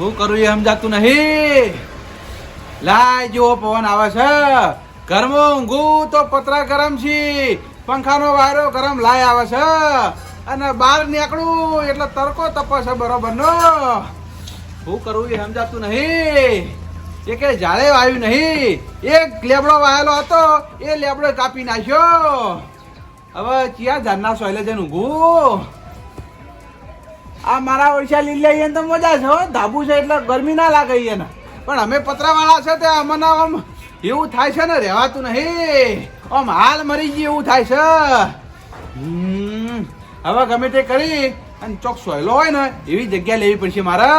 શું કરું એ સમજાતું નહીં. લાય જેવો પવન આવે છે, ઘરમાં ઊંઘું તો પતરા ગરમ છે, પંખાનો વાયરો ગરમ લાય આવે છે, અને બહાર નીકળું એટલે તડકો તપે બરોબર નો. શું કરવું એ સમજાતું નહીં. એ કે જાળે વાયું નહીં, એક લેબડો વાયેલો હતો એ લેબડો કાપી નાખ્યો. હવે ચિયા ઝાડના સોયલે જઈને ઊંઘું. આ મારા ઓળશા લીલા તો મજા છે હો, ધાબુ છે એટલે ગરમી ના લાગે એને. પણ અમે પતરાવાળા છે તે અમને આમ એવું થાય છે ને રહેવાતું નહીં. આમ હાલ મરી ગઈ એવું થાય છે. હવે ગમે તે કરી અને ચોક સોયલો હોય ને એવી જગ્યા લેવી પડશે મારે.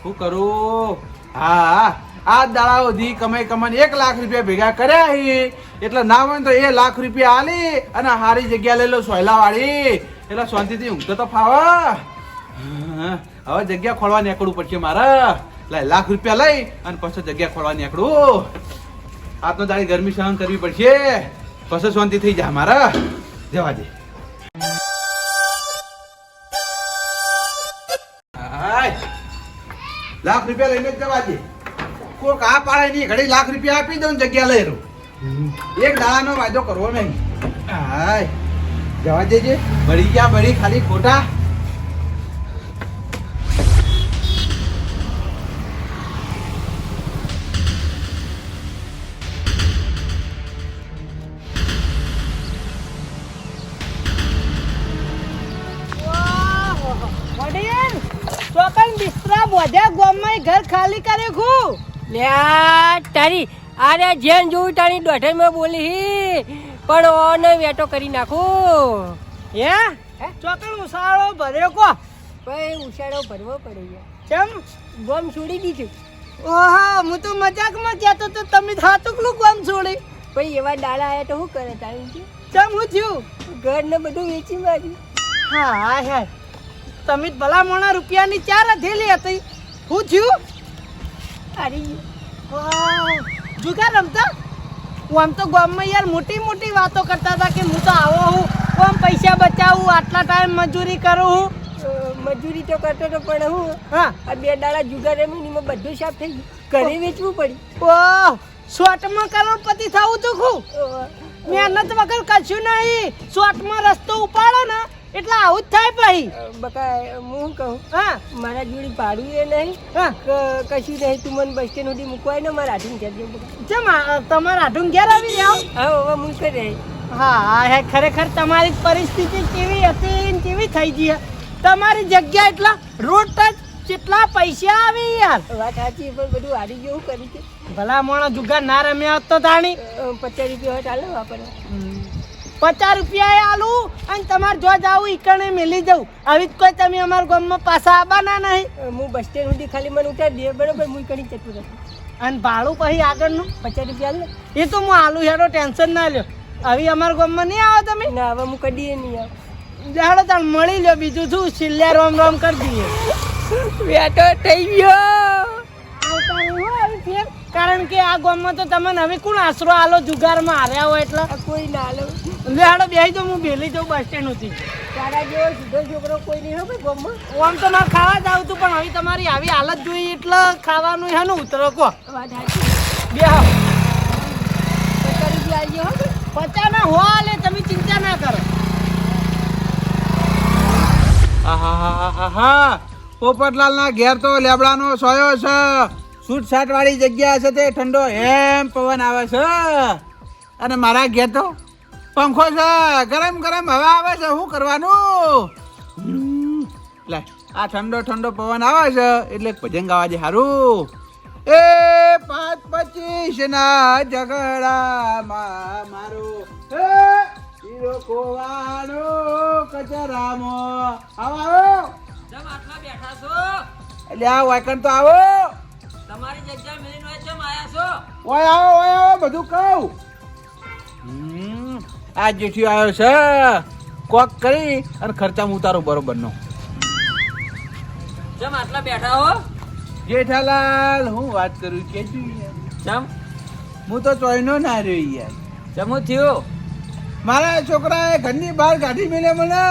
શું કરું? હા, આ દાડા સુધી કમાઈ 1 લાખ રૂપિયા ભેગા કર્યા એટલે ના હોય તો 1 લાખ રૂપિયા આલી અને સારી જગ્યા લઈ લો સોયલા વાળી, એટલે શાંતિથી ઊંઘતો તો ફાવે. હવે જગ્યા ખોલવા નીકળવું પડશે મારે. 1 લાખ રૂપિયા લઈ અને પછી જગ્યા ખોલવા નીકળું. આજનો દાડી ગરમી સહન કરવી પડશે, પછી શાંતિ થઈ જાય મારે. જવા દે. લાખ રૂપિયા લઈને જવા દે. કોક આ પાડે નહીં, ઘડી લાખ રૂપિયા આપી દઉં જગ્યા લઈ રહું. એક દાડાનો વાયદો કરવો નહીં. હાય જવા દેજે. બળી ગયા બળી, ખાલી ખોટા. ઘર ખાલી કરે ખું તારી અરે જેન જોયું તારી દોઢ માં બોલી પણ ઓને વેટો કરી નાખું. હે ચોકન ઉસાળો ભર્યો કો ભાઈ ઉછાળો ભરવો પડે કેમ ગોમ છોડી દીધું. ઓહો હું તો મજાકમાં કહેતો તો તમે થાતુકલું ગોમ છોડી. ભાઈ એવા દાડા આયા તો શું કરે તારી? કેમ હું થયું? ઘર ને બધું વેચી માર્યું. હા હા તમે ભલા મોણા રૂપિયાની 4 હથેલી હતી. હું થયું? હારી જુગાર રમતા? હું આમ તો ગામમાં યાર મોટી મોટી વાતો કરતા હતા કે હું તો આવો હું કોમ પૈસા બચાવું, આટલા ટાઈમ મજૂરી કરું હું. મજૂરી તો કરતો તો પણ હું હા આ 2 દાડા જુગાર રમીને બધું સાફ થઈ ગયું. ઘરે વેચવું પડી. ઓહ શોર્ટમાં કરોડપતિ થવું તું ખું. મહેનત વગર કશું નહીં. શોર્ટમાં રસ્તો ઉપાડો ને એટલે આવું જ થાય ભાઈ. બકા હું કહું હા મારા જોડી ભાડું એ નહીં, કશું નહીં. તું મને બસ સ્ટેન્ડ સુધી મૂકવાય ને મારા હાથું ઘેર જવું. કેમ તમારા હાથું ઘેર આવી જાઓ? હા હવે હું કરી રહી. હા ખરેખર તમારી પરિસ્થિતિ કેવી હતી કેવી થઈ ગઈ. તમારી જગ્યા એટલા રોડ ટચ કેટલા પૈસા આવી યાર. વાત સાચી પણ બધું હારી ગયું કરી છે. ભલા મોણો જુગાર ના રમ્યા હોત તો તાણી 50 રૂપિયા હોય ચાલે વાપરવા. 50 રૂપિયા આલું અને તમારે જો જાવું ઈકણે મેલી જવું. આવી જ કોઈ તમે અમારા ગામમાં પાછા આવવાના નહીં. હું બસ સ્ટેન્ડ સુધી ખાલી મને ઉતારી દે બરોબર. હું કણી જતું રહું અને ભાડું પછી આગળનું 50 રૂપિયા લે. એ તો હું આલુ હેડો ટેન્શન ના લ્યો. હવે અમારા ગામમાં નહીં આવો તમે? ના હવે હું કદી નહીં આવું. જાડો તાણ મળી લ્યો. બીજું શું છેલ્લે રોમ રોમ કરી દઈએ. વેટો થઈ ગયો. કારણ કે આ ગામમાં તો તમને હવે કોણ આશરો આલો જુગારમાં હાર્યા હોય એટલે કોઈ ના લો. લેડો બેસી તો હું ભેલી જાઉં બસ સ્ટેન્ડ સુધી. તારા જેવો સીધો છોકરો કોઈ નહીં હોય ગામમાં. આમ તો મારે ખાવા જ આવતું પણ હવે તમારી આવી હાલત જોઈ એટલે ખાવાનું હે ને ઉતરો કો. વાત સાચી. બે 50 રૂપિયા આવી ગયો. 50 ના હો લે, તમે ચિંતા ના કરો. હા પોપટલાલ ના ઘેર તો લેબડાનો સોયો છે. છૂટછાટ વાળી જગ્યા છે તે ઠંડો એમ પવન આવે છે. અને મારા ઘેર તો પંખો છે, ગરમ ગરમ હવા આવે છે. શું કરવાનું? લે આ ઠંડો ઠંડો પવન આવે છે એટલે ભજન ગાવા દે સારું. એ 5-25 ના ઝઘડામાં મારું હીરો કોવાનો કચરામાં આવો. જમ આટલા બેઠા છો એટલે આ વાયકણ તો આવો. તમારી જગ્યા મિલીન હોય છે આયા છો. ઓય આવો બધું કહું. આ જેઠી આવ્યો છે કોક કરી અને ખર્ચામાં ઉતારો બરોબર નો. જમ આટલા બેઠા હો. જેઠાલાલ હું વાત કરું કે જમ હું તો ચોઈનો ના રહ્યો યાર. જમું થયું. મારા છોકરાએ ઘરની બહાર કાઢી મેલ્યા મને.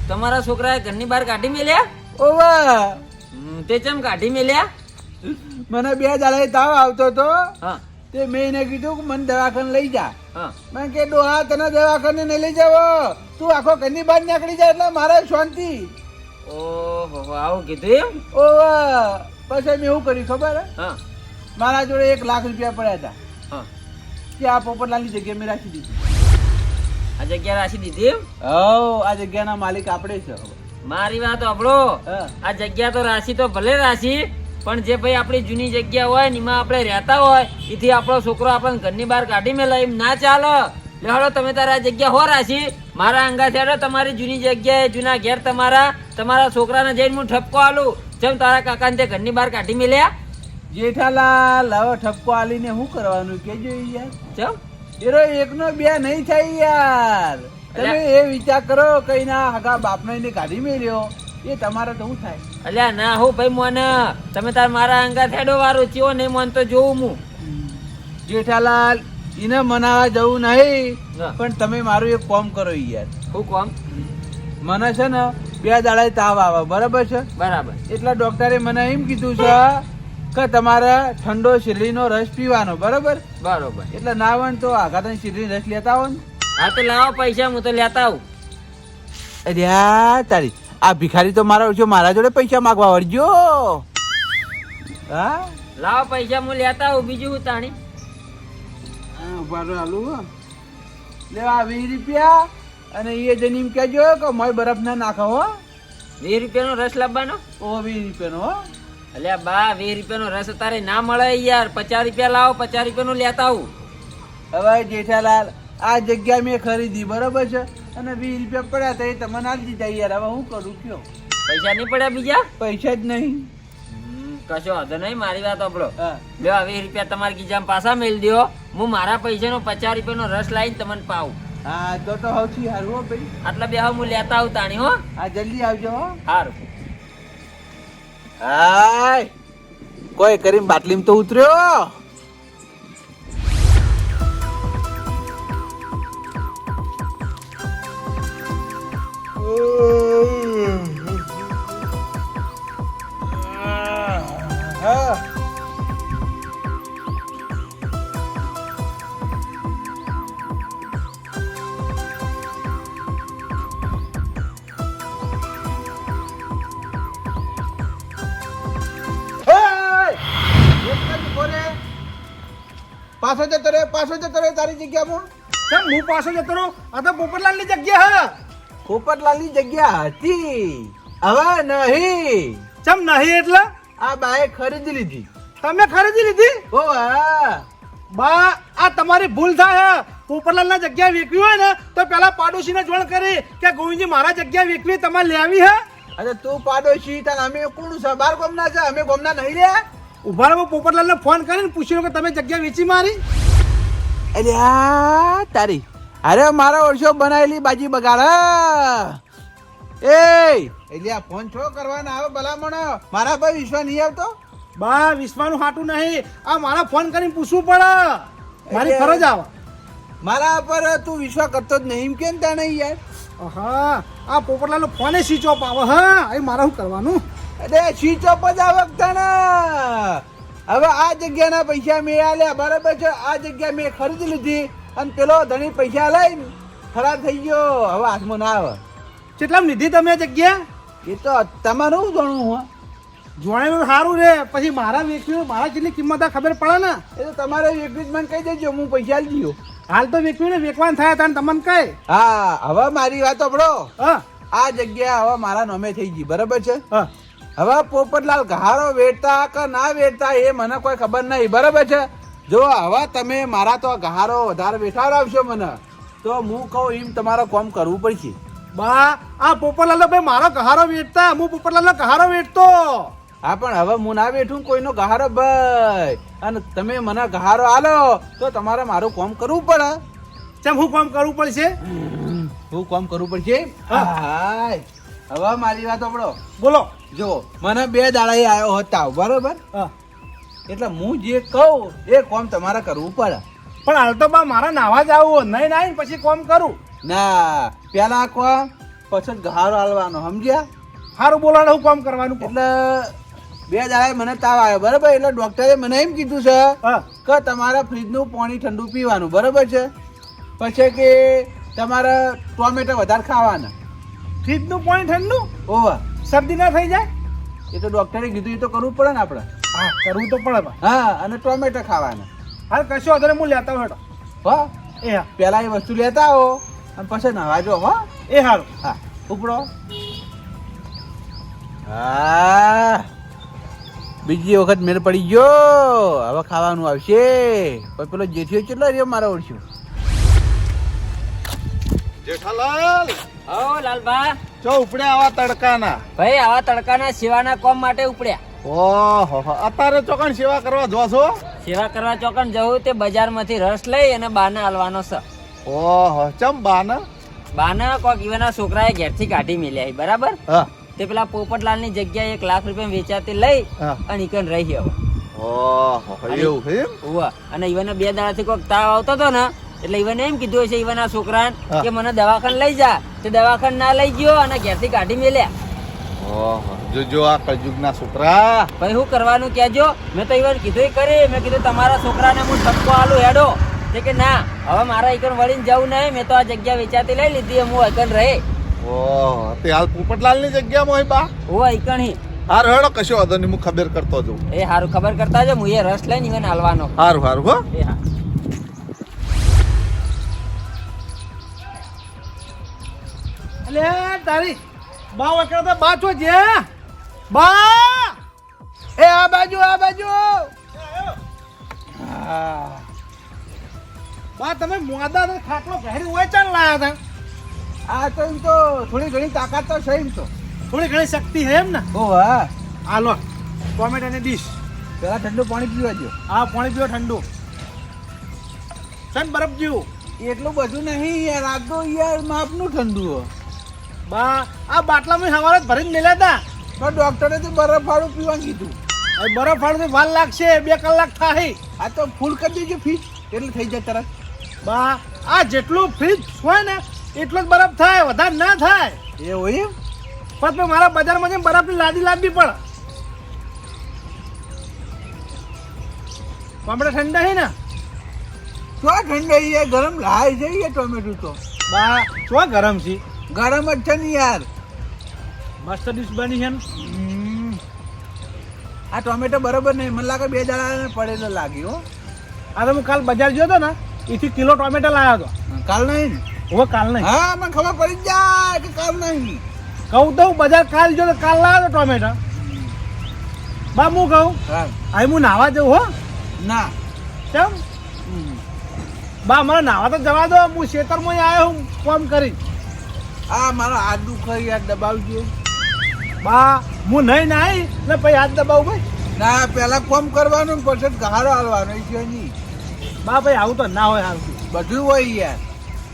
તમારા છોકરાએ ઘરની બહાર કાઢી મેલ્યા? ઓવા તે ચમ કાઢી મેલ્યા? મને 2 દાડા તાવ આવતો તો હા તે મેં એને કીધું કે મને દવાખાને લઈ જા. હા મેં કે ડોહા તને દવાખાને નહીં લઈ જાવ, તું આખો ઘરની બહાર નીકળી જાય એટલે મારે શાંતિ. ઓહો આવું કીધું એમ? ઓવા પછી મેં શું કર્યું ખબર હે? હા મારા જોડે 1 લાખ રૂપિયા પડ્યા હતા હા કે આ પોપટલાલની જગ્યા મેં રાખી દીધી. આ જગ્યા રાખી દીધી એમ? આ જગ્યાના માલિક આપણે છે. મારી વાત સાંભળો, હા. આ જગ્યા તો રાશી તો ભલે રાશી, પણ જે ભાઈ આપણી જૂની જગ્યા હોય ને એમાં આપણે રહેતા હોય એથી આપણો છોકરો આપણને ઘરની બહાર કાઢી મેલે એમ ના ચાલે. લેહાડો તમે તારા જગ્યા હો રાશી, મારા અંગા છેડો તમારી જૂની જગ્યાએ જૂના ઘેર તમારા છોકરાને જઈને હું ઠપકો આલું. જેમ તારા કાકાને તે ઘરની બહાર કાઢી મેલ્યા. જેઠાલાલ હવે ઠપકો આલીને શું કરવાનું કેજો યાર. ચમ એરો 1 નો 2 નહીં થાય યાર. તમે એ વિચાર કરો કઈ ના હગા બાપને કાઢી મેલ્યો એ તમારે તો શું થાય? અલ્યા ના હો ભાઈ મોને, તમે તાર મારા અંગા થેડો વાળો ચિયો નહીં મન તો જોઉં હું. જેઠાલાલ એને મનાવા જવું નહીં, હા. પણ તમે મારું એક કામ કરો યાર. હું કોમ? મને છે ને 2 દાડા તાવ આવે બરાબર છે, બરાબર. એટલે ડોક્ટરે મને એમ કીધું છે કે તમારે ઠંડો શેરડીનો રસ પીવાનો બરાબર. બરોબર. એટલે ના હોય ને તો આઘાતન શેરડીનો રસ લેતા આવો ને. હા તો લાવો પૈસા, હું તો લેતા આવું. અરે તારી આ ભિખારી તો મારા જોડે પૈસા માંગવા વળજો. હા લાવો પૈસા, હું લેતા આવું. બીજું હું તાણી? ઉભા રહો હાલું. લેવા 20 રૂપિયા અને એ જઈને એમ કહેજો કે મોય બરફ ના નાખો હો. 20 રૂપિયાનો રસ લાવવાનો? ઓ 20 રૂપિયાનો હો. અલ્યા બા 20 રૂપિયાનો રસ તારે ના મળે યાર. 50 રૂપિયા લાવો, 50 રૂપિયાનો લેતા આવું. હવે જેઠાલાલ આ જગ્યા મેં ખરીદી બરોબર છે અને 20 રૂપિયા પડ્યા તો એ તમને આપી દીધા યાર. હવે હું કરું કયો? પૈસા નહીં પડ્યા બીજા? પૈસા જ નહીં. કશો વાંધો નહીં, મારી વાત સાંભળો. હા લ્યો 20 રૂપિયા તમારા ગીજામાં પાછા મેલ દો. હું મારા પૈસાનો 50 રૂપિયાનો રસ લાવીને તમને પાવું. હા તો સૌથી સારું હો ભાઈ. આટલા બે હું લેતા આવું તાણી હો. હા જલ્દી આવજો હો. સારું. હાય કોઈ કરીને બાટલીમાં તો ઉતર્યો. હા પાછો જતો રે તારી જગ્યામાં. કેમ હું પાછો જતો રહું? આ તો પોપટલાલની જગ્યા હે. પોપટલાલની જગ્યા હતી હવે નહીં. ચમ નહીં એટલે? આ બાએ ખરીદી લીધી. તમે ખરીદી લીધી? ઓ હા બા આ તમારી ભૂલ થાય હે. પોપટલાલના જગ્યા વેચવી હોય ને તો પેલા પાડોશીને જોણ કરી કે ગોવિંદજી મારા જગ્યા વેચવી તમારે લેવી હે. અરે તું પાડોશી તને અમે કોણ છે? બાર ગોમના છે, અમે ગોમના નહીં રે. ઉભા રહો, પોપટલાલને ફોન કરીને પૂછ્યું કે તમે જગ્યા વેચી મારી. અલ્યા તારી અરે મારા વર્ષો બનાવેલી બાજી બગાડ. એ એટલે ફોન છો કરવાના આવે ભલામણ. મારા પર વિશ્વાસ નહીં આવતો? બા વિશ્વાનું હાટું નહીં, આ મારા ફોન કરીને પૂછવું પડે. મારી ફરજ આવે. મારા પર તું વિશ્વાસ કરતો જ નહીં એમ કેમ ત્યાં નહીં યાર? હા આ પોપટલાલનો ફોને સ્વિચ ઓફ આવે. હા એ મારે શું કરવાનું? અરે સ્વિચ ઓફ જ આવે તને. હવે આ જગ્યાના પૈસા મેં આલ્યા બરાબર છે. આ જગ્યા મેં ખરીદી લીધી અને પેલો ધણી પૈસા લઈને ખરાબ થઈ ગયો. હવે હાથમાં ના આવે. કેટલામ લીધી તમે જગ્યા? એ તો તમારું જાણવું હું. જોણેલું સારું રે, પછી મારા વેચવી મારા કેટલી કિંમત આ ખબર પડે ને. એ તો તમારે વેચવી મને કહી દેજો, હું પૈસા લઈ દઉં. હાલ તો વેચવી ને વેચવાનું થાય તાને તમને કહે. હા હવે મારી વાત સાંભળો. હા આ જગ્યા હવે મારા નામે થઈ ગઈ બરાબર છે. હા હવે પોપટલાલ ગહારો વેચતા કે ના વેચતા એ મને કોઈ ખબર નહીં બરાબર છે. જો હવે તમે મારા તો ગહારો વધારે વેઠાવડાવશો મને તો હું કહું એમ તમારે કામ કરવું પડશે. બા આ પોપટલાલ ભાઈ મારો ગહારો વેચતા, હું પોપટલાલ ગહારો વેચતો. હા પણ હવે હું ના બેઠું કોઈનો ગહારો ભાઈ, અને તમે મને ગહારો આલો તો તમારે મારું કામ કરવું પડે. ચમ હું કામ કરવું પડશે? હું કામ કરવું પડશે. હાય હવે મારી વાત સાંભળો. બોલો. જો મને 2 દાડા આવ્યો હતા બરોબર, હા એટલે હું જે કહું એ કામ તમારે કરવું પડે. પણ હાલ તો બા મારા નાવા જ આવું નહીં ના પછી કામ કરું. ના પેલા કોમ પછી ગહારો આલવાનો સમજ્યા? સારું બોલાડો હું કામ કરવાનું કહો. એટલે 2 દાડા મને તાવ આવ્યો બરાબર, એટલે ડોક્ટરે મને એમ કીધું છે હા કે તમારા ફ્રીજનું પાણી ઠંડુ પીવાનું બરાબર છે, પછી કે તમારે ટોમેટો વધારે ખાવાના. ફ્રીજનું પાણી ઠંડુ ઓવા શરદી ના થઈ જાય? એ તો ડોક્ટરે કીધું, એ તો કરવું પડે ને આપણે. હા કરવું તો પડે બા. હા, અને ટોમેટો ખાવાના. હાલ કશો વાંધો હું લેતા હેડો. હો એ હા પેલા એ વસ્તુ લેતા આવો અને પછી નવાજો. હો એ સારું. હા ઉપડો. હા બીજી વખત મેળ પડી ગયો, હવે ખાવાનું આવશે. પણ પેલો જેઠિયો કેટલો રહ્યો મારો ઓળખ્યો. જેઠાલાલ હો લાલભા, ચો ઉપડે આવા તડકાના. ભાઈ આવા તડકાના સેવાના કામ માટે ઉપડ્યા. ઓહો અત્યારે ચોકણ સેવા કરવા જો છો? સેવા કરવા ચોકન જવું તે બજારમાંથી રસ લઈ અને બાને હાલવાનો છે. ઓહો ચમ બાના? બાને કોક ઈવાના છોકરાએ ઘેરથી કાઢી મેલ્યા છે, બરાબર? હા તે પેલા પોપટલાલની જગ્યાએ 1 લાખ રૂપિયા વેચાતી લઈ હા. અને ઈકન રહી હવે. ઓહો એવું છે એમ? ઉવા અને ઈવાને 2 દાડાથી કોક તાવ આવતો હતો ને, એટલે ઈવાને એમ કીધું હશે ઈવાના છોકરાને હા. કે મને દવાખાને લઈ જા. તે દવાખાને ના લઈ ગયો અને ઘેરથી કાઢી મેલ્યા. ઓહો જોજો આ કળયુગના છોકરા. ભાઈ શું કરવાનું કહેજો. મેં તો ઈવન કીધું કરી, મેં કીધું તમારા છોકરાને હું ઠપકો આલું હેડો. તે કે ના, હવે મારા ઈકન વળીને જવું નહીં, મેં તો આ જગ્યા વેચાતી લઈ લીધી, હું ઈકન રહે. ઓહો તે હાલ પોપટલાલની જગ્યામાં હોય બા? હું ઈકન હી. હારું હેડો કશો વાંધો નહીં, હું ખબર કરતો જઉં. એ હારું ખબર કરતા જો, હું એ રસ લઈને ઈવન હાલવાનો. હારું હારું હો. એ હા. અલે તારી બા વકરા તો બા છો જે બા. એ આ બાજુ, આ બાજુ. હા બા તમે મોદા ને ખાટલો ઘેરી હોય ચાલ લાયા હતા. આ તો એમ તો થોડી ઘણી તાકાત તો છે એમ તો. થોડી ઘણી શક્તિ હે એમ ને? ઓ હા, હાલો ટોમેટાની ડીશ. પેલા ઠંડુ પાણી પીવા દો. આ પાણી પીવો ઠંડુ. સન બરફ જેવું. એટલું બધું નહીં યાર, આ તો યાર માપનું ઠંડુ હો. બા આ બાટલામાં સવારે જ ભરીને મેલ્યા હતા. તો ડોક્ટરે તો બરફ વાળું પીવાનું કીધું. હવે બરફ વાળું વાર લાગશે, 2 કલાક થાય. આ તો ફૂલ કરી દેજો ફીસ, એટલે થઈ જાય તરત. બા આ જેટલું ફ્રીજ હોય ને એટલો જ બરફ થાય, વધારે ના થાય. એ હોય એમ? પણ મારા બજારમાં જઈને બરફની લાદી લાવવી પડે. પાપડા ઠંડા છે ને? તો ઠંડા યાર, ગરમ લાય છે યાર ટોમેટું તો. બા શું ગરમ છે? ગરમ જ છે ને યાર. મસ્ત ડીશ બની છે ને? આ ટોમેટો બરોબર નહીં, મને લાગે 2 દાડા પડેલો લાગ્યો હો. આ તો હું કાલ બજાર ગયો હતો ને, એથી કિલો ટોમેટા લાવ્યો હતો. કાલ નહીં ને? હવે કાલ નહીં. હા મને ખબર પડી જ જાય કે કાલ નહીં. કહું તો હું બજાર કાલ ગયો તો કાલ લાવ્યો તો ટોમેટા. બા હું કહું હા અહીં હું નાવા જઉં હો. ના. કેમ? બા મને નાવા તો જવા દો, હું ખેતરમાં આવ્યો હું કામ કરી. આ મારો હાથ દુખે યાર, દબાવજો. બા હું નહીં નાઈ ને પછી હાથ દબાવું ભાઈ. ના પેલા કોમ કરવાનું ને પછી ગહારો હાલવાનો એ છે નહીં. બા ભાઈ આવું તો ના હોય હાલતું. બધું હોય યાર.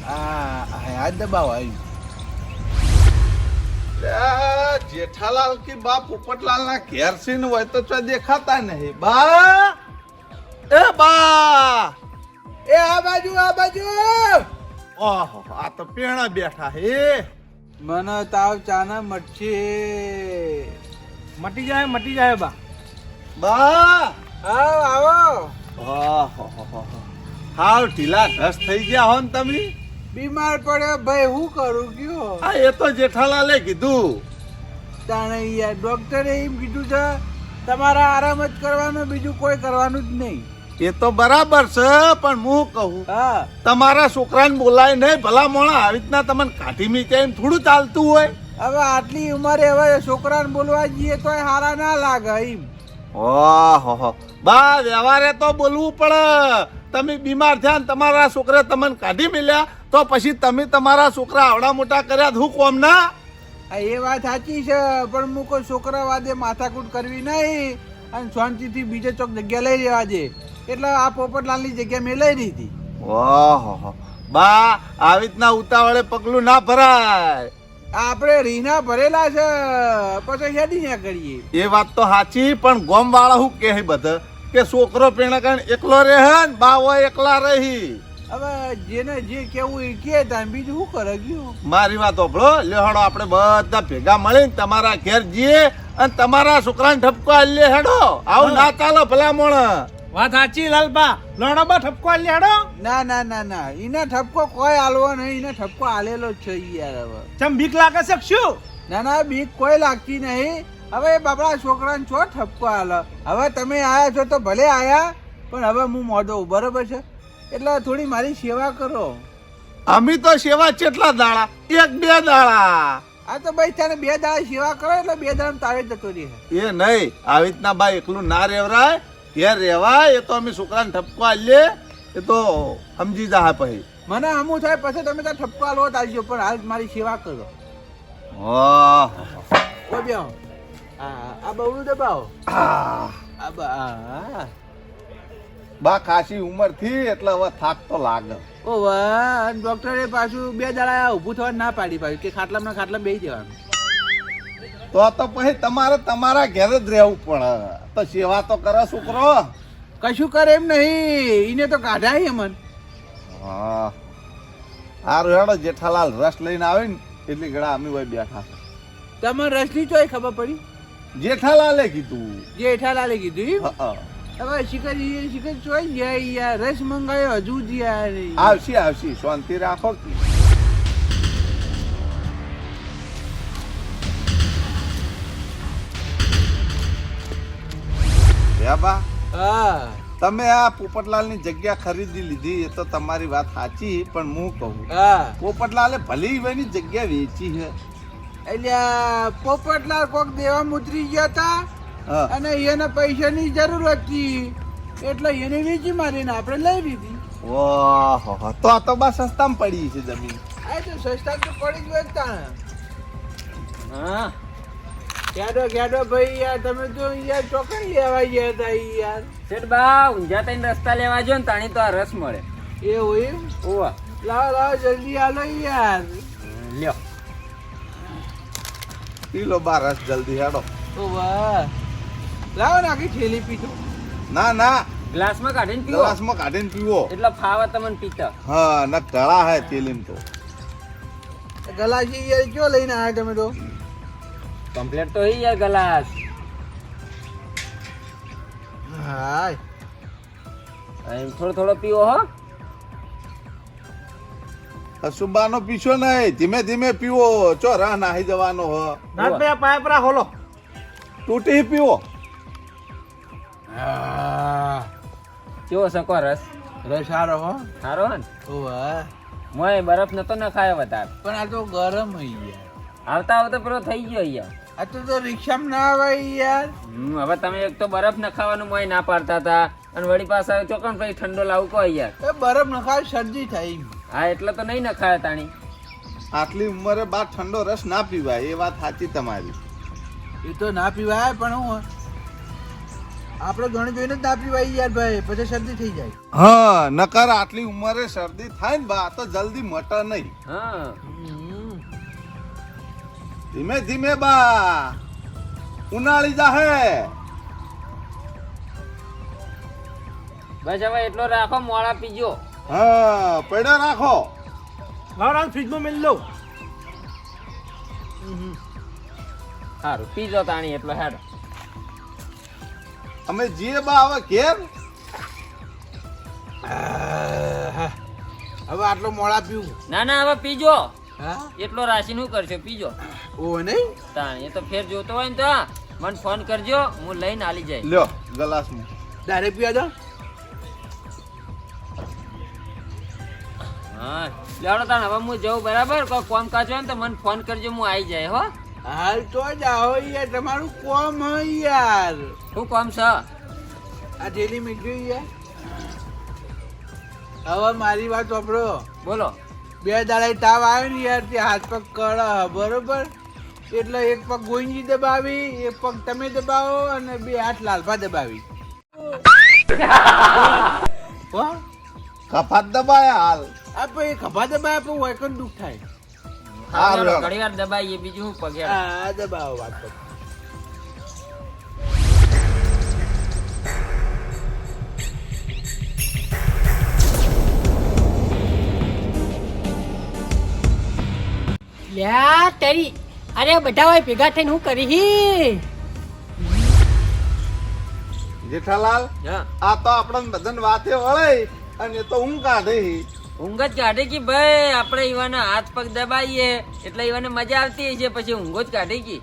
હા હાથ દબાવો આવ્યું. જેઠાલાલ की बाप पोपटलाल ना घेर सीन હોય તો ચો દેખાતા નહીં. બા એ બા. એ આ બાજુ, આ બાજુ. ઓહો આ તો પેણા બેઠા હે. મને તાવ ચાના મટશે. મટી જાય બા. બા આવો આવો. ઓહો હાવ ઢીલા ઢસ થઈ ગયા હો ને તમે. બીમાર પડ્યો ભાઈ, હું કરું કયો? આ એ તો જેઠાલાલે કીધું. તાણે યાર ડોક્ટરે એમ કીધું છે તમારા આરામ જ કરવાનો, બીજું કોઈ કરવાનું જ નહીં. એ તો બરાબર છે, પણ હું કહું હા તમારા છોકરાને બોલાય નહીં, ભલા મોણા આવી રીતના તમને કાઢી મીચાય એમ થોડું ચાલતું હોય. હવે આટલી ઉંમરે હવે છોકરાને બોલવા જઈએ તો હારા ના લાગે એમ. ઓહો બા વ્યવહારે તો બોલવું પડે. તમે બીમાર થયા ને તમારા છોકરા તમને કાઢી મેલ્યા તો પછી તમે તમારા છોકરા આવડા મોટા કર્યા હું કોમ ના. આ એ વાત સાચી છે, પણ હું કોઈ છોકરા વાદે માથાકૂટ કરવી નહીં અને શાંતિથી બીજે ચોક જગ્યા લઈ લેવા દે. એટલે આ પોપટલાલની જગ્યા મેં લઈ લીધી. ઓહો બા આવી રીતના ઉતાવળે પગલું ના ભરાય. આપણે રીના ભરેલા છે, પછી હેડી ના કરીએ. એ વાત તો સાચી, પણ ગોમ વાળા શું કહે બધા કે છોકરો પેણા કારણ એકલો રહે ને બા હોય એકલા રહી. હવે જેને જે કેવું એ કે તા બીજું શું કરે ગયું. મારી વાત ઓભળો લેહડો આપણે બધા ભેગા મળીને તમારા ઘેર જઈએ અને તમારા છોકરાને ઠપકો આલીએ હેડો. આવું ના ચાલો ભલામણ. વાત સાચી લાલબા. લોડાબા ઠપકો આલી હેડો. ના ના ના ના એને ઠપકો કોઈ આલવો નહીં. એને ઠપકો આલેલો જ છે યાર. હવે ચમ બીક લાગે છે કે શું? ના ના બીક કોઈ લાગતી નહીં. હવે બાપડા છોકરાને છો ઠપકો આલે. હવે તમે આયા છો તો ભલે આયા, પણ હવે હું મોડો બરોબર છે, એટલે થોડી મારી સેવા કરો. અમે તો સેવા કેટલા દાડા? 1-2 દાડા. આ તો ભાઈ તને 2 દાડા સેવા કરો એટલે 2 દાડા તારે જતો રહે. એ નહીં, આવી રીતના ભાઈ એકલું ના રેવરાય. ઘેર રેવાય. એ તો અમે છોકરાને ઠપકો આલીએ, એ તો સમજી જા પછી. મને હમું થાય પછી તમે ત્યાં ઠપકો આલવો તાલજો, પણ હાલ મારી સેવા કરો. ઓહ, ઓ બેહો. આ બહુનું દબાવો. આ બા ખાસી ઉંમર થી એટલે હવે થાક તો લાગે. ઓ વાહ, ડોક્ટરે પાછું 2 દાડા ઊભું થવા ના પાડી પાડ્યું કે ખાટલામાં બેસી જવાનું. તો પછી તમારે તમારા ઘેર જ રહેવું પડે. તો સેવા તો કરે છોકરો. કશું કરે એમ નહીં. એને તો કાઢાય મન. હા, હારું હેડો. જેઠાલાલ રસ લઈને આવે ને એટલી ઘડા અમે હોય બેઠા છે. તમને રસની ચોય ખબર પડી? જેઠાલાલે કીધું. જેઠાલાલે કીધું એમ? હા, હવે શિખર ચોય જાય યાર. રસ મંગાયો હજુ જ યાર. આવશે શાંતિ રાખો. બા હા, તમે આ પોપટલાલની જગ્યા ખરીદી લીધી એ તો તમારી વાત સાચી, પણ હું કહું હા. પોપટલાલે ભલી એની જગ્યા વેચી છે. એટલે પોપટલાલ કોક દેવા ઉતરી ગયા હતા હા. અને એને પૈસાની જરૂર હતી એટલે એને વેચી મારીને આપણે લઈ લીધી. ઓહો, તો બસ સસ્તામાં પડી છે જમીન. આ તો સસ્તા તો પડી ગયો જ તાણે. હા ગેડો ભાઈ યાર, તમે તો યાર ચોકડી લેવા ગયા હતા યાર. શેઠ બા ઊંઝા થઈને રસ્તા લેવા જો ને તાણી તો આ રસ મળે. એવું એમ? ઓવા લાવો જલ્દી હાલો યાર. લ્યો. પી લો બા રસ જલ્દી હેડો. ઓ વાહ, લાવો ને આખી થેલી પીધો. ના ગ્લાસમાં કાઢીને પીવો ગ્લાસમાં કાઢીને પીવો. એટલે ફાવે તમને પીતા. હા, ન ગળા હે તેલીમ તો. ગલાજી યાર ક્યો લઈને આવ્યા તમે તો? કમ્પ્લેટ તો હી યાર ગ્લાસ. હાય એમ થોડો પીવો હો. સુબાનો પીછો નહીં, ધીમે ધીમે પીવો. ચો રાહ નાહી જવાનો હો. નાથભાઈ આ પાઇપ રાખો લો. તૂટી પીવો. કેવો સકો રસ? રસ સારો હો. સારો હે ને? ઓ વાહ, મોય બરફ નતો નખાયો વધારે. પણ આ તો ગરમ હઈ યાર. આવતા પેલો થઈ ગયો યાર. આ તો રિક્ષામાં ના આવે યાર. હવે તમે એક તો બરફ નખાવાનું મોય ના પાડતા હતા અને વળી પાછા ચોકન પછી ઠંડો લાવું કહો યાર. એ બરફ નખાય શરદી થાય. હા એટલે તો નહીં નખાયા તાણી. આટલી ઉંમરે બા ઠંડો રસ ના પીવાય, એ વાત સાચી તમારી. એ તો ના પીવાય, પણ હું આપણે ગણી જોઈને જ ના પીવાય યાર ભાઈ, પછી શરદી થઈ જાય. હા, નકર આટલી ઉંમરે શરદી થાય ને બા તો જલ્દી મટે નહીં. હા ધીમે ધીમે બા ઉનાળી જાહે. બસ હવે એટલો રાખો, મોડા પીજો. હા, પડ્યો રાખો. લાવ ફ્રીજમાં મેલી લઉં. સારું પીજો તાણી એટલો હેડો. અમે જીએ બા હવે ઘેર. હવે આટલો મોડા પીવું? ના હવે પીજો. હા, એટલો રાશિ નું કરશો પીજો ઓ નહીં તાણી. એ તો ફેર જોતો હોય ને તો મને ફોન કરજો, હું લઈને આલી જાય. લ્યો ગલાસમાં. ડાયરેક્ટ પીવા દો. હા લેવડો તાણ હવે હું જઉં બરાબર. કોઈ કોમ કાજ હોય ને તો મને ફોન કરજો, હું આવી જાય હો. હાલ તો જાઓ યાર, તમારું કોમ હોય યાર. શું કોમ છે? આ થેલી મીઠું યાર. હવે મારી વાત સાંભળો. બોલો. 2 દાડા તાવ આવ્યો ને યાર, તે હાથ પગ કળ બરોબર, એટલે એક પગ ગોઈંજી દબાવી, એક પગ તમે દબાવો અને 2 હાથ લાલભા દબાવી. હો કપાત દબાયા હાલ. આ પછી ખભા દબાવ્યા પણ વાયકન દુઃખ થાય. ઘણી વાર દબાઈએ, બીજું શું પગે. આ દબાવો વાત પગ. લ્યા તારી અરે બધા હોય ભેગા થઈને હું કરી હી જેઠાલાલ હા આ તો આપણને બધાને વાતે વળે અને એ તો હું કાઢે ઊંઘ જ કાઢે કે ભાઈ આપણે ઈવાના હાથ પગ દબાઈએ એટલે ઈવાને મજા આવતી હશે પછી ઊંઘો જ કાઢે કે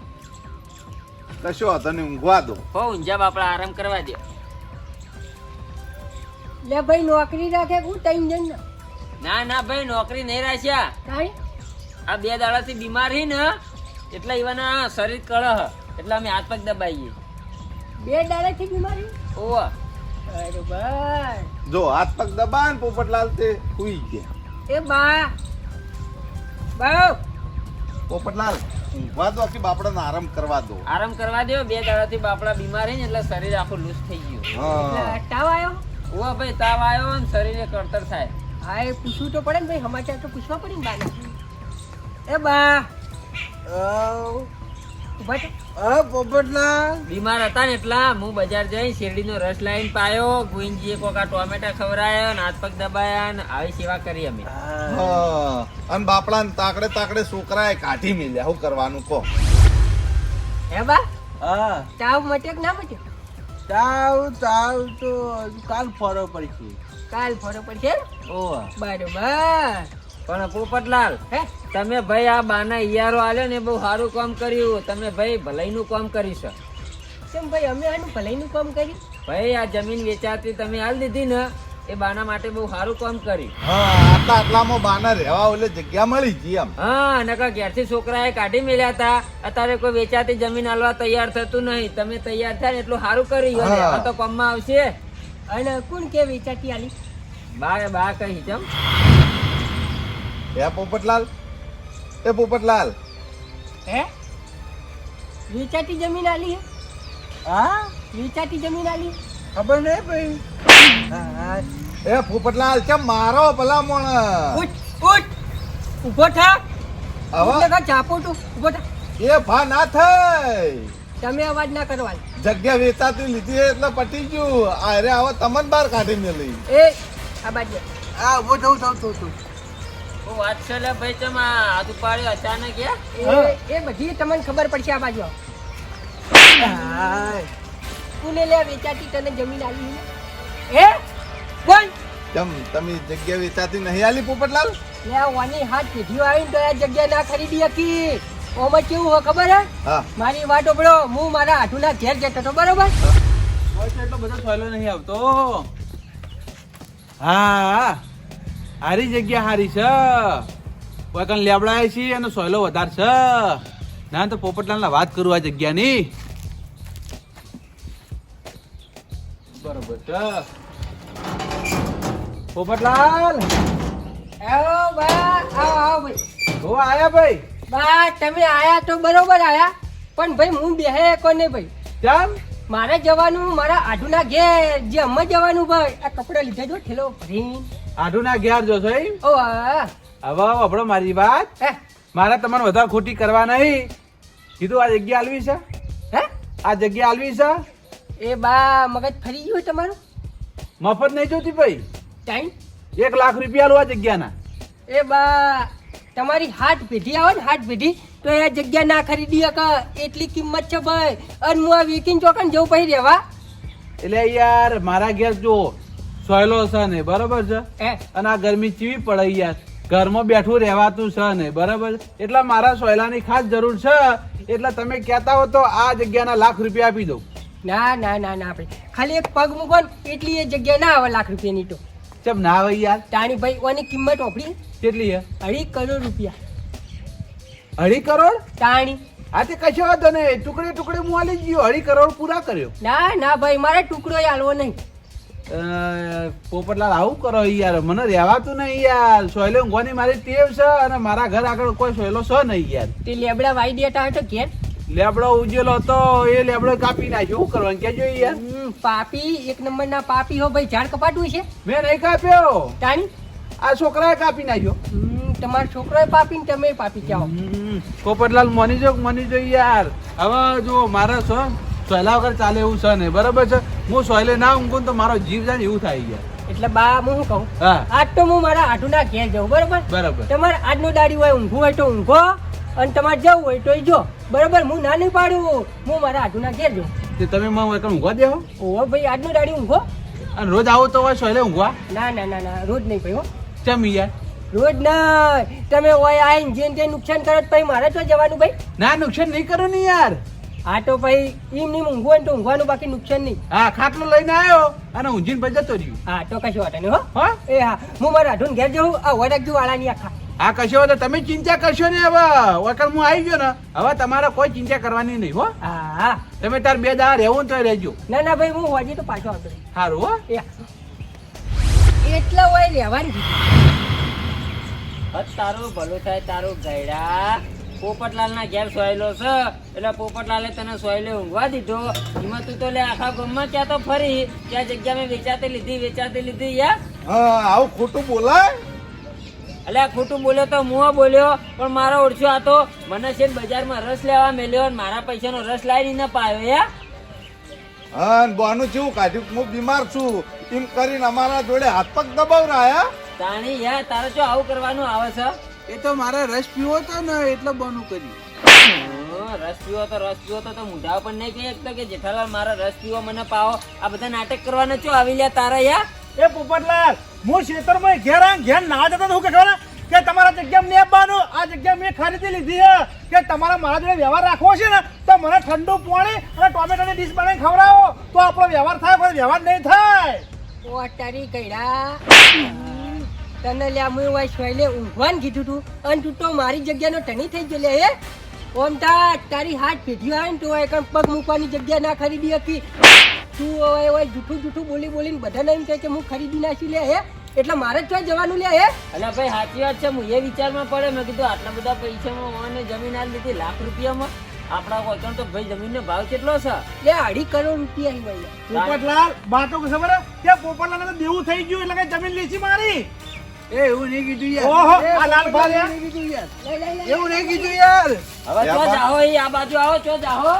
કશો હતો ને ઊંઘવા દો હો ઊંઝા બાપડા આરામ કરવા દે લે ભાઈ નોકરી રાખે હું ટાઈમ જઈને ના ના ભાઈ નોકરી નહીં રાખ્યા કાંઈ આ 2 દાડાથી બીમાર હી ને એટલે ઈવાના શરીર કળહ એટલે અમે હાથ પગ દબાઈએ 2 દાડાથી બીમારી ઓવા બરોબર જો હાથ પગ દબાન પોપટલાલ તે હુઈ ગયા એ બા બાઉ પોપટલાલ ઊંઘવા દો કે બાપડાને આરામ કરવા દો આરામ કરવા દો 2 દાડાથી બાપડા બીમાર હી ને એટલે શરીર આખું લૂઝ થઈ ગયું હા તાવ આવ્યો ઓવા ભાઈ તાવ આવ્યો ને શરીરે કળતર થાય હા એ પૂછવું તો પડે ને ભાઈ સમાચાર તો પૂછવા પડે ને બાને એ બા ઉભા થા. પોપટલાલ બીમાર હતા ને એટલા હું બજાર જઈ શેરડીનો રસ લાવીને પાયો ગુઈનજીએ કોકા ટોમેટા ખવડાયો ને હાથ પગ દબાયા ને આવી સેવા કરી અમે હા. અને બાપડાને તાકડે તાકડે છોકરાએ કાઢી મેલ્યા શું કરવાનું કહો એ બા હા તાવ મટ્યો કે ના મટ્યો તાવ તાવ તો કાલ ફરો પડશે કાલ ફરો પડશે ઓહ બરોબર પણ પોપટલાલ હે તમે ભાઈ આ બાના ઈયારો આલ્યો ને બહુ સારું કામ કર્યું તમે ભાઈ ભલાઈનું કામ કર્યું છે કેમ ભાઈ અમે આનું ભલાઈનું કામ કર્યું ભાઈ આ જમીન વેચાતી તમે હાલ દીધી ને એ બાના માટે બહુ સારું કામ કર્યું હા આટલામાં બાના રહેવા ઓલે જગ્યા મળી ગઈ એમ હા નકા ઘેરથી છોકરાએ કાઢી મેલ્યા હતા અત્યારે કોઈ વેચાતી જમીન આલવા તૈયાર થતું નહીં તમે તૈયાર થયા ને એટલું સારું કર્યું હા. હવે તો કામમાં આવશે અને કોણ કે વેચાતી આલી બા કહી ચમ હે પોપટલાલ એ પોપટલાલ હે વેચાતી જમીન આલી હે હા વેચાતી જમીન આલી ખબર નહીં ભાઈ હા એ પોપટલાલ ચમ મારો ભલામણ ઉઠ ઉઠ ઊભો થા હવે લગા ચાપો તું ઊભો થા એ ભા ના થઈ તમે અવાજ ના કરવાનો જગ્યા વેચાતી લીધી એટલે પટી ગયું અરે હવે તમને બહાર કાઢી મેલી એ આ બાજુ હા ઉભો થઉં હું વાત છે લે ભાઈ તમે હાથ ઉપાડ્યો અચાનક એ બધી તમને ખબર પડશે આ બાજુ હાય. કોને લે વેચાતી તને જમીન આલી હે બોલ ચમ તમે જગ્યા વેચાતી નહીં આલી પોપટલાલ લે વાની હાથ પેઢીઓ આવીને તો આ જગ્યા ના ખરીદી હતી ઓમાં કેવું હો ખબર હે હા મારી વાત ઓબળો હું મારા આઠુના ઘેર જતો હતો બરોબર હોય એટલો બધો સોયલો નહીં આવતો હા હારી જગ્યા હારી છે કોઈ કણ લેબડાય છે અને સોયલો વધારે છે ના તો પોપટલાલ વાત કરું આ જગ્યાની બરોબર છે પોપટલાલ આવો બા આવો ભાઈ હો આયા ભાઈ બા તમે આયા તો બરોબર આયા પણ ભાઈ હું બેહે કોને ભાઈ કેમ મારે જવાનું મારા આઠુના ઘેર જે અમે જવાનું ભાઈ આ કપડા લીધા જો ઠેલો ભરીને આઢુના ઘેર જોશો એમ ઓ હા હવે આપણો મારી વાત હે મારે તમારે વધારે ખોટી કરવા નહીં કીધું આ જગ્યા આલવી છે હે આ જગ્યા આલવી છે એ બા મગજ ફરી ગયું તમારું મફત નહીં જોતી ભાઈ ટાઈમ 1 લાખ રૂપિયા લો આ જગ્યાના એ બા તમારી હાથ પેઢી આવે ને હાથ પેઢી તો એ જગ્યા ના ખરીદી શકે એટલી કિંમત છે ભાઈ અને હું આ વીકિંગ ચોકન જવું પછી રહેવા એટલે યાર મારા ઘેર જો સોયલો છે ને બરોબર છે હે અને આ ગરમી ચીવી પડે યાર ઘરમાં બેઠું રહેવાતું છે ને બરાબર એટલે મારા સોયલાની ખાસ જરૂર છે એટલે તમે કહેતા હો તો આ જગ્યાના લાખ રૂપિયા આપી દઉં ના ના ના ના ભાઈ ખાલી એક પગ મૂકો ને એટલી એ જગ્યા ના આવે લાખ રૂપિયાની તો ચમ ના આવે યાર તાણી ભાઈ ઓની કિંમત ઓપડી કેટલી હે 2.5 કરોડ રૂપિયા 2.5 કરોડ તાણી આ તે કશો વાંધો નહીં ટુકડે ટુકડે હું આલી ગયો 2.5 કરોડ પૂરા કર્યો ના ના ભાઈ મારે ટુકડો આલવો નહીં પોપટલાલ આવું કરો યાર મને રહેવાતું નહીં યાર સોયલો ઊંઘવાની મારી ટેવ છે અને મારા ઘર આગળ કોઈ સોયલો છે નહીં યાર તે લેબડા વાઈ દેતા હોય તો ઘેર લેબડો ઉજેલો હતો એ લેબડો કાપી નાખ્યો શું કરવાનું કેજો યાર પાપી એક નંબર ના પાપી હો ભાઈ ઝાડ કપાટું છે મેં નહીં કાપ્યો તાણી આ છોકરાએ કાપી નાખ્યો તમારો છોકરો પાપી ને તમે પાપી જાઓ પોપટલાલ મની જો યાર હવે જો મારે છો સોયલા વગર ચાલે એવું છે ને બરાબર છે હું સોયલે ના ઊંઘું તો મારો જીવ જાય ને એવું થાય યાર એટલે બા હું શું કહું હા આજ તો હું મારા આઠુના ઘેર જાઉં બરોબર બરાબર તમારે આજનો દાડી હોય ઊંઘવું હોય તો ઊંઘો અને તમારે જવું હોય તો જો બરોબર, હું ના નહીં પાડું, હું મારા આઢુના ઘેર જઉં. તે તમે મને એકણ ઊંઘવા દેવો ઓહો ભાઈ, આજનું દાડી ઊંઘો? અને રોજ આવો તો હોય સોયલે ઊંઘવા ના ના ના ના, રોજ નહીં ભાઈ હો, કેમ યાર? રોજ નહીં. તમે ઓય આઈને જેને તે નુકસાન કરો તો પછી મારે તો જવાનું ભાઈ. ના નુકસાન નહીં કરો ને યાર. હા તો ભાઈ એમ નહીં ઊંઘવું હોય ને તો ઊંઘવાનું, બાકી નુકસાન નહીં. હા ખાટલો લઈને આવ્યો અને ઊંઘીને પછી જતો રહ્યો. હા તો કશો વાંધો નહીં હો. હા એ હા, હું મારા આઢુન ઘેર જઉં. આ વડકજુ વાળાની આખા. હા કશો વાંધો, તમે ચિંતા કરશો ને હવે. વખત હું આવી ગયો ને, હવે તમારે કોઈ ચિંતા કરવાની નહીં હો. હા હા, તમે તાર 2 દાડા રહેવું ને તો રહેજો. ના ના ભાઈ, હું હોજી તો પાછો આવતો રહીશ. સારું હો. એ હા. એટલા હોય રહેવાની. હદ તારું ભલું થાય તારું ગયડા. પોપટલાલ ના ઘેર સોયલો છે એટલે પોપટલાલે તને સોયલે ઊંઘવા દીધો. એમાં તું તો લે આખા ગામમાં ક્યાં તો ફરી ક્યાં જગ્યા મેં વેચાતી લીધી યાર. હા આવું ખોટું બોલાય? અલ્યા ખોટું બોલ્યો તો મું બોલ્યો, પણ મારો ઓળખ્યો આ તો મને છે ને બજારમાં રસ લેવા મેલ્યો અને મારા પૈસાનો રસ લાવી ન પાયો યાર. હા બોનું જેવું કાઢ્યું, હું બીમાર છું એમ કરીને અમારા જોડે હાથ પગ દબાવરાયા. તાણી યાર તારે જો આવું કરવાનું આવે છે? એ તો મારે રસ પીવો હતો ને એટલે બનું કર્યું. રસ પીવો તો મુઢા પણ નહીં કહી શકતો કે જેઠાલાલ મારા રસ પીવો મને પાવો. આ બધા નાટક કરવાના ચો આવી લ્યા તારા યાર. એ પોપટલાલ, હું ખેતરમાં ઘેર ના જતો હું કહેવાય કે તમારા જગ્યા મેં આપવાનું, આ જગ્યા મેં ખરીદી લીધી છે કે તમારા મારા જોડે વ્યવહાર રાખવો છે ને તો મને ઠંડુ પાણી અને ટોમેટોની ડીશ બનાવીને ખવડાવો તો આપણો વ્યવહાર થાય, કોઈ વ્યવહાર નહીં થાય. ઓ તારી કઈડા, તને લ્યા મું વાય સોયલે ઊંઘવાનું કીધું તું અને તું તો મારી જગ્યાનો ટણી થઈ ગયો લે. હે ઓમ તારી હાથ પેઢીઓ આવે ને તો એક પગ મૂકવાની જગ્યા ના ખરીદી હતી. તું હવે જૂઠું બોલીને બધાને એમ કહે કે હું ખરીદી નાખી લે. હે એટલે મારે જ ક્યાં જવાનું લે? હે અલ્યા ભાઈ સાચી વાત છે, હું એ વિચારમાં પડે. મેં કીધું આટલા બધા પૈસામાં મને જમીન આ લીધી લાખ રૂપિયામાં. આપણા કોઈ તો ભાઈ જમીનનો ભાવ કેટલો છે? લે 2.5 કરોડ રૂપિયા ભાઈ. પોપટલાલ બાતો ખબર હે કે પોપટલાલ ને દેવું થઈ ગયું એટલે કે જમીન લીધી મારી. એ એવું નહીં કીધું યાર. ઓહો આ લાલ ભાઈ એવું નહીં કીધું યાર. એવું નહીં કીધું યાર. હવે ચો જાહો એ આ બાજુ આવો, ચો જાહો.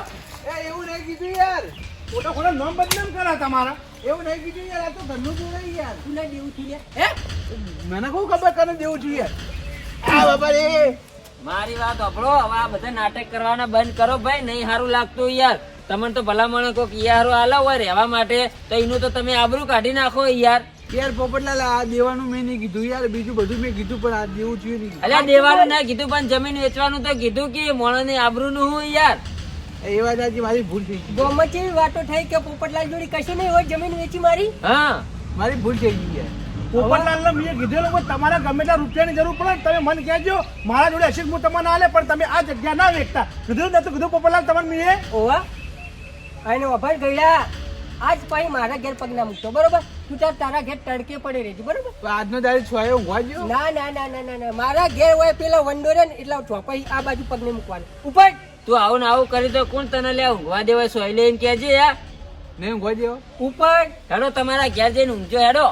એ એવું નહીં કીધું યાર. ખોટા ખોટા નામ બદનામ કરે તમારા. એવું નહીં કીધું યાર. આ તો ઘરનું જોડે યાર. તું ના દેવું થઈ લે. હે મને શું ખબર કરે દેવું છું યાર. આ બાબા રે. મારી વાત સાંભળો, હવે આ બધા નાટક કરવાના બંધ કરો ભાઈ. નહીં સારું લાગતું યાર. તમને તો ભલામણ કોક યારો આલા હોય રહેવા માટે તો એનું તો તમે આબરૂ કાઢી નાખો યાર. યાર પોપટલાલ આ દેવાનું મેં નહીં કીધું યાર, બીજું બધું મેં કીધું પણ આ દેવું છું નહીં. અલ્યા દેવાનું ના કીધું પણ જમીન વેચવાનું તો કીધું કે મોણોની આબરૂનું હું યાર. એ વાત આજે મારી ભૂલ થઈ ગઈ. ગોમાં જેવી વાતો થઈ કે પોપટલાલ જોડી કશું નહીં હોય, જમીન વેચી મારી. હા મારી ભૂલ થઈ ગઈ યાર. પોપટલાલ ને મેં કીધેલું કે તમારે ગમે ત્યાં રૂપિયાની જરૂર પડે ને તમે મને કહેજો, મારા જોડે હશે હું તમને આલે, પણ તમે આ જગ્યા ના વેચતા. કીધું ને તો કીધું પોપટલાલ તમને મેં. ઓવા અને વભાર ગયડા આજ પાઈ મારા ઘેર પગ ના મૂકતો બરોબર. તું તારા ઘેર તડકે પડે રહેજે બરોબર. તો આજનો તારી છોય ઊંઘવા ગયો. ના ના ના ના ના ના, મારા ઘેર હોય પેલા વંડો રે ને એટલે ચોપાઈ આ બાજુ પગ ને મૂકવાનું. ઉપર તું આવું ને આવું કરી તો કોણ તને લે ઊંઘવા દેવાય? સોયલે એમ કહેજે યાર. નહીં ઊંઘવા દેવો. ઉપર હેડો તમારા ઘેર જઈને ઊંઘજો હેડો.